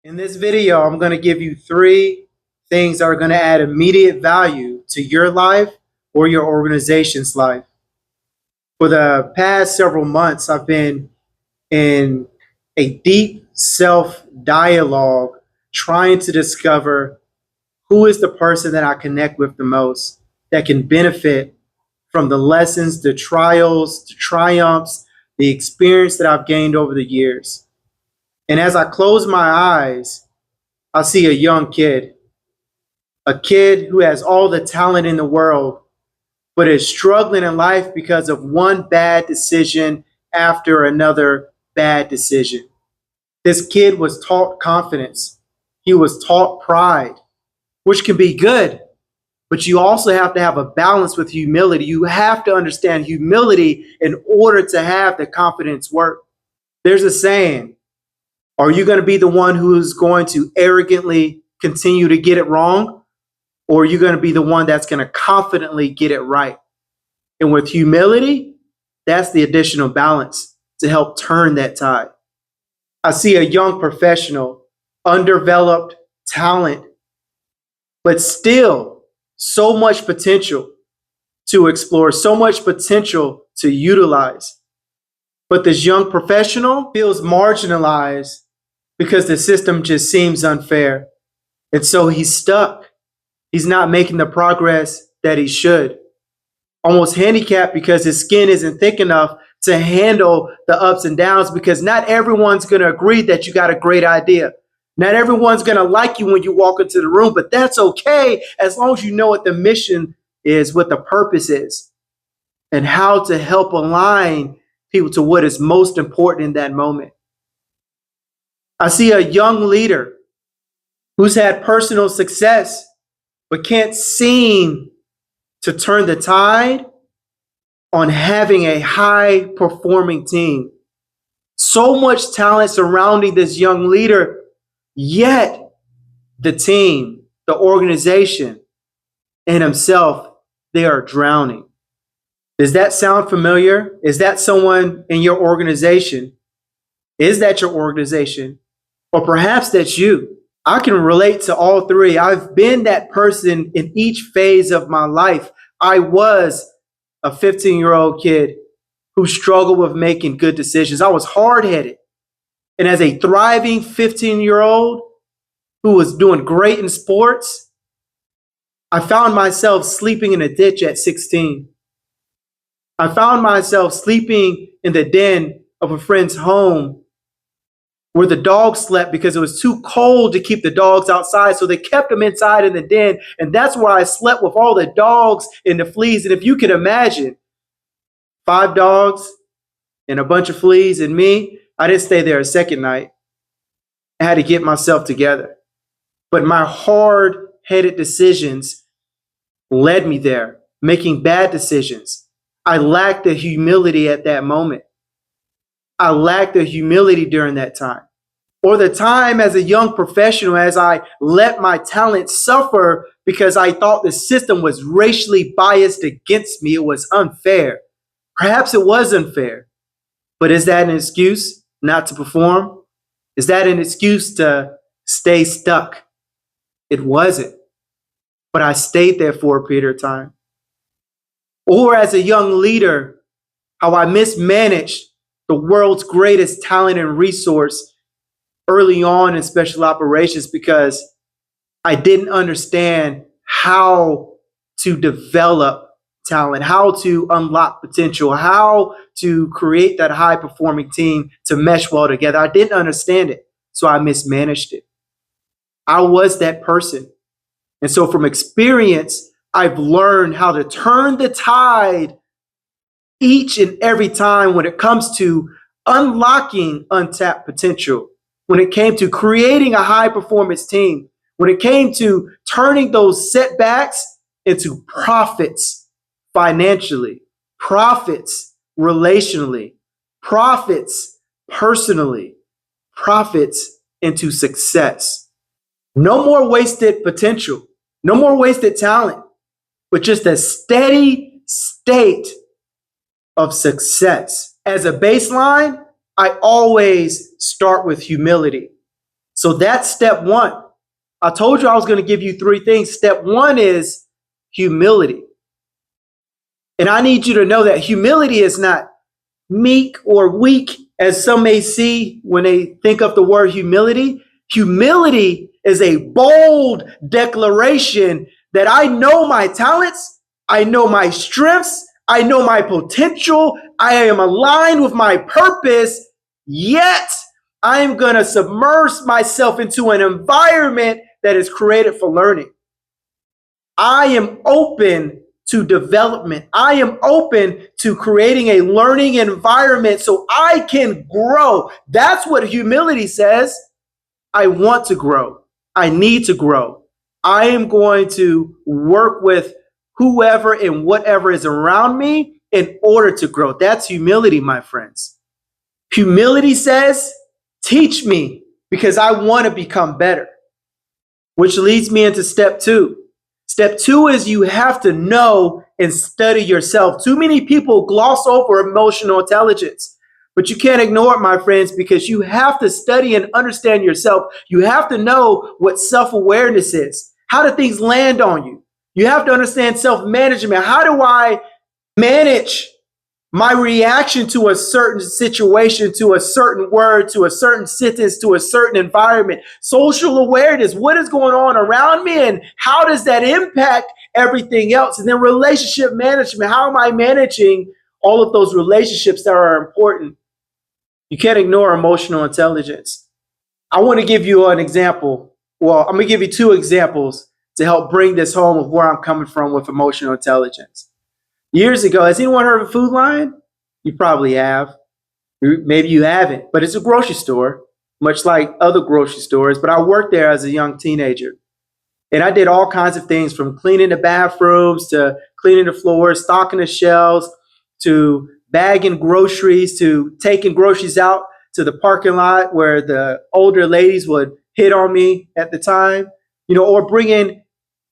In this video, I'm going to give you 3 things that are going to add immediate value to your life or your organization's life. For the past several months, I've been in a deep self dialogue trying to discover who is the person that I connect with the most that can benefit from the lessons, the trials, the triumphs, the experience that I've gained over the years. And as I close my eyes, I see a kid who has all the talent in the world, but is struggling in life because of one bad decision after another bad decision. This kid was taught confidence. He was taught pride, which can be good, but you also have to have a balance with humility. You have to understand humility in order to have the confidence work. There's a saying, are you going to be the one who's going to arrogantly continue to get it wrong? Or are you going to be the one that's going to confidently get it right? And with humility, that's the additional balance to help turn that tide. I see a young professional, undeveloped talent, but still so much potential to explore, so much potential to utilize. But this young professional feels marginalized because the system just seems unfair. And so he's stuck. He's not making the progress that he should. Almost handicapped because his skin isn't thick enough to handle the ups and downs, because not everyone's going to agree that you got a great idea. Not everyone's going to like you when you walk into the room, but that's okay as long as you know what the mission is, what the purpose is, and how to help align people to what is most important in that moment. I see a young leader who's had personal success but can't seem to turn the tide on having a high performing team. So much talent surrounding this young leader, yet the team, the organization, and himself, they are drowning. Does that sound familiar? Is that someone in your organization? Is that your organization? Or perhaps that's you. I can relate to all 3. I've been that person in each phase of my life. I was a 15-year-old kid who struggled with making good decisions. I was hard-headed. And as a thriving 15-year-old who was doing great in sports, I found myself sleeping in a ditch at 16. I found myself sleeping in the den of a friend's home where the dogs slept because it was too cold to keep the dogs outside. So they kept them inside in the den. And that's where I slept with all the dogs and the fleas. And if you could imagine, 5 dogs and a bunch of fleas and me, I didn't stay there a second night. I had to get myself together. But my hard-headed decisions led me there, making bad decisions. I lacked the humility at that moment. I lacked the humility during that time. Or the time as a young professional, as I let my talent suffer because I thought the system was racially biased against me. It was unfair. Perhaps it was unfair. But is that an excuse not to perform? Is that an excuse to stay stuck? It wasn't. But I stayed there for a period of time. Or as a young leader, how I mismanaged the world's greatest talent and resource early on in special operations because I didn't understand how to develop talent, how to unlock potential, how to create that high performing team to mesh well together. I didn't understand it, so I mismanaged it. I was that person. And so from experience, I've learned how to turn the tide each and every time when it comes to unlocking untapped potential, when it came to creating a high performance team, when it came to turning those setbacks into profits financially, profits relationally, profits personally, profits into success. No more wasted potential, no more wasted talent, but just a steady state of success. As a baseline, I always start with humility. So that's step one. I told you I was going to give you three things. Step one is humility. And I need you to know that humility is not meek or weak, as some may see when they think of the word humility. Humility is a bold declaration that I know my talents, I know my strengths, I know my potential, I am aligned with my purpose, yet I am going to submerge myself into an environment that is created for learning. I am open to development. I am open to creating a learning environment so I can grow. That's what humility says. I want to grow. I need to grow. I am going to work with whoever and whatever is around me in order to grow. That's humility, my friends. Humility says, teach me because I want to become better, which leads me into step two. Step two is you have to know and study yourself. Too many people gloss over emotional intelligence, but you can't ignore it, my friends, because you have to study and understand yourself. You have to know what self-awareness is. How do things land on you? You have to understand self-management. How do I manage my reaction to a certain situation, to a certain word, to a certain sentence, to a certain environment? Social awareness, what is going on around me and how does that impact everything else? And then relationship management, how am I managing all of those relationships that are important? You can't ignore emotional intelligence. I want to give you an example. Well, I'm going to give you two examples to help bring this home of where I'm coming from with emotional intelligence. Years ago, has anyone heard of Food Lion? You probably have. Maybe you haven't, but it's a grocery store, much like other grocery stores. But I worked there as a young teenager. And I did all kinds of things from cleaning the bathrooms to cleaning the floors, stocking the shelves, to bagging groceries, to taking groceries out to the parking lot where the older ladies would hit on me at the time, or bringing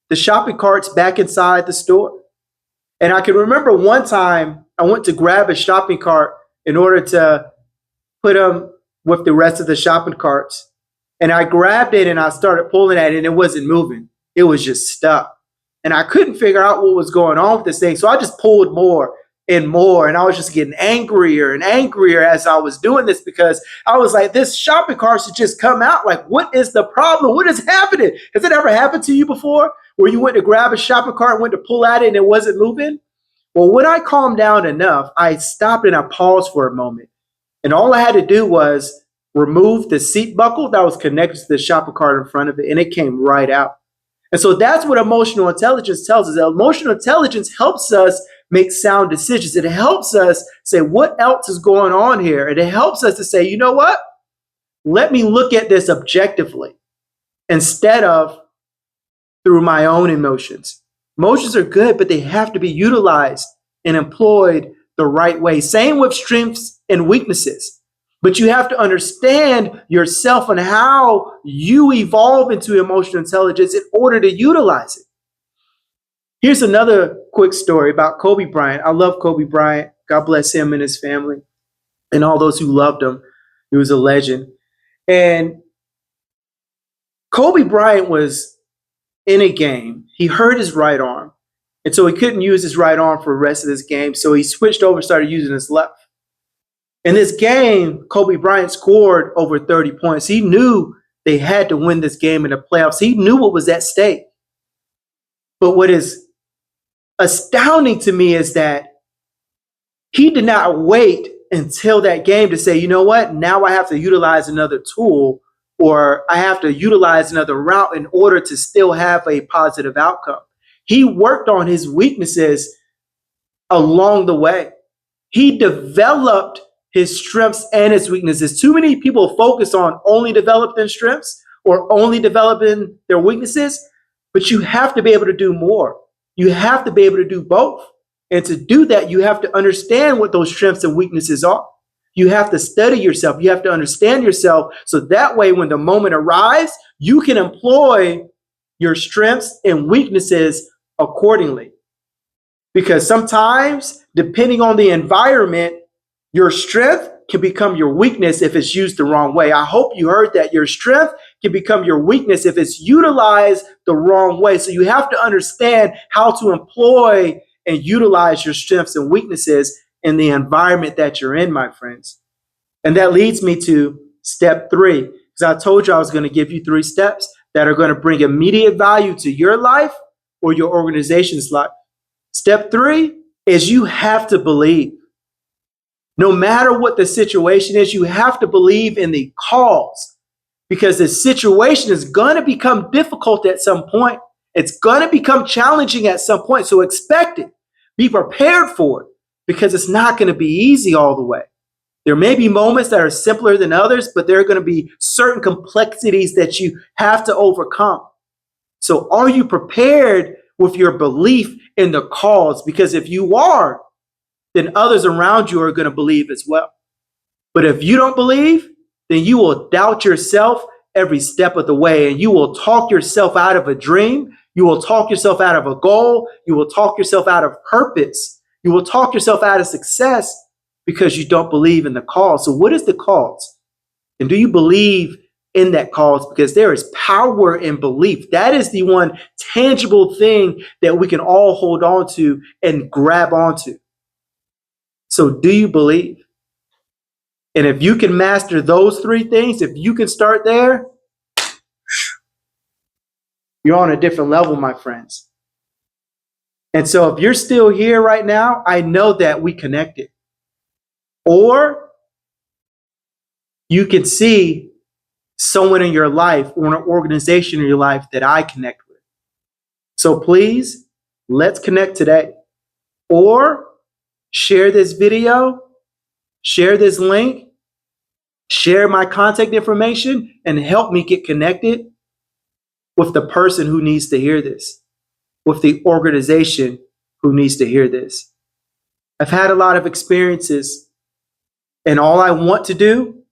the shopping carts back inside the store. And I can remember one time I went to grab a shopping cart in order to put them with the rest of the shopping carts. And I grabbed it and I started pulling at it and it wasn't moving. It was just stuck. And I couldn't figure out what was going on with this thing. So I just pulled more and more. And I was just getting angrier and angrier as I was doing this because I was like, this shopping cart should just come out. Like, what is the problem? What is happening? Has it ever happened to you before where you went to grab a shopping cart and went to pull at it and it wasn't moving? Well, when I calmed down enough, I stopped and I paused for a moment. And all I had to do was remove the seat buckle that was connected to the shopping cart in front of it, and it came right out. And so that's what emotional intelligence tells us. That emotional intelligence helps us make sound decisions. It helps us say, what else is going on here? And it helps us to say, you know what? Let me look at this objectively instead of through my own emotions. Emotions are good, but they have to be utilized and employed the right way. Same with strengths and weaknesses. But you have to understand yourself and how you evolve into emotional intelligence in order to utilize it. Here's another quick story about Kobe Bryant. I love Kobe Bryant. God bless him and his family and all those who loved him. He was a legend. And Kobe Bryant was in a game. He hurt his right arm. And so he couldn't use his right arm for the rest of this game. So he switched over and started using his left. In this game, Kobe Bryant scored over 30 points. He knew they had to win this game in the playoffs. He knew what was at stake. But what is astounding to me is that he did not wait until that game to say, you know what, now I have to utilize another tool or I have to utilize another route in order to still have a positive outcome. He worked on his weaknesses along the way. He developed his strengths and his weaknesses. Too many people focus on only developing strengths or only developing their weaknesses, but you have to be able to do more. You have to be able to do both. And to do that, you have to understand what those strengths and weaknesses are. You have to study yourself. You have to understand yourself. So that way, when the moment arrives, you can employ your strengths and weaknesses accordingly. Because sometimes, depending on the environment, your strength can become your weakness if it's used the wrong way. I hope you heard that. Your strength can become your weakness if it's utilized the wrong way. So you have to understand how to employ and utilize your strengths and weaknesses in the environment that you're in, my friends. And that leads me to step 3, because I told you I was going to give you 3 steps that are going to bring immediate value to your life or your organization's life. Step 3 is you have to believe. No matter what the situation is, you have to believe in the cause, because the situation is going to become difficult at some point. It's going to become challenging at some point. So expect it. Be prepared for it, because it's not going to be easy all the way. There may be moments that are simpler than others, but there are going to be certain complexities that you have to overcome. So are you prepared with your belief in the cause? Because if you are, then others around you are going to believe as well. But if you don't believe, then you will doubt yourself every step of the way, and you will talk yourself out of a dream. You will talk yourself out of a goal. You will talk yourself out of purpose. You will talk yourself out of success because you don't believe in the cause. So what is the cause? And do you believe in that cause? Because there is power in belief. That is the one tangible thing that we can all hold on to and grab onto. So do you believe? And if you can master those 3 things, if you can start there, you're on a different level, my friends. And so if you're still here right now, I know that we connected. Or you can see someone in your life or an organization in your life that I connect with. So please, let's connect today. Or share this video, share this link, share my contact information, and help me get connected with the person who needs to hear this, with the organization who needs to hear this. I've had a lot of experiences, and all I want to do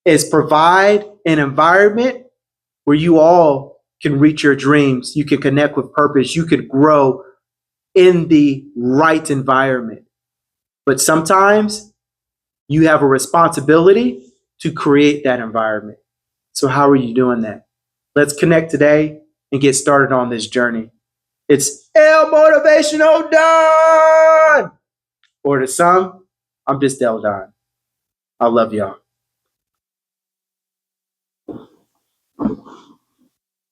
is provide an environment where you all can reach your dreams, you can connect with purpose, you can grow in the right environment. But sometimes you have a responsibility to create that environment. So how are you doing that? Let's connect today and get started on this journey. It's El Motivational Don! Or to some, I'm just El Don. I love y'all.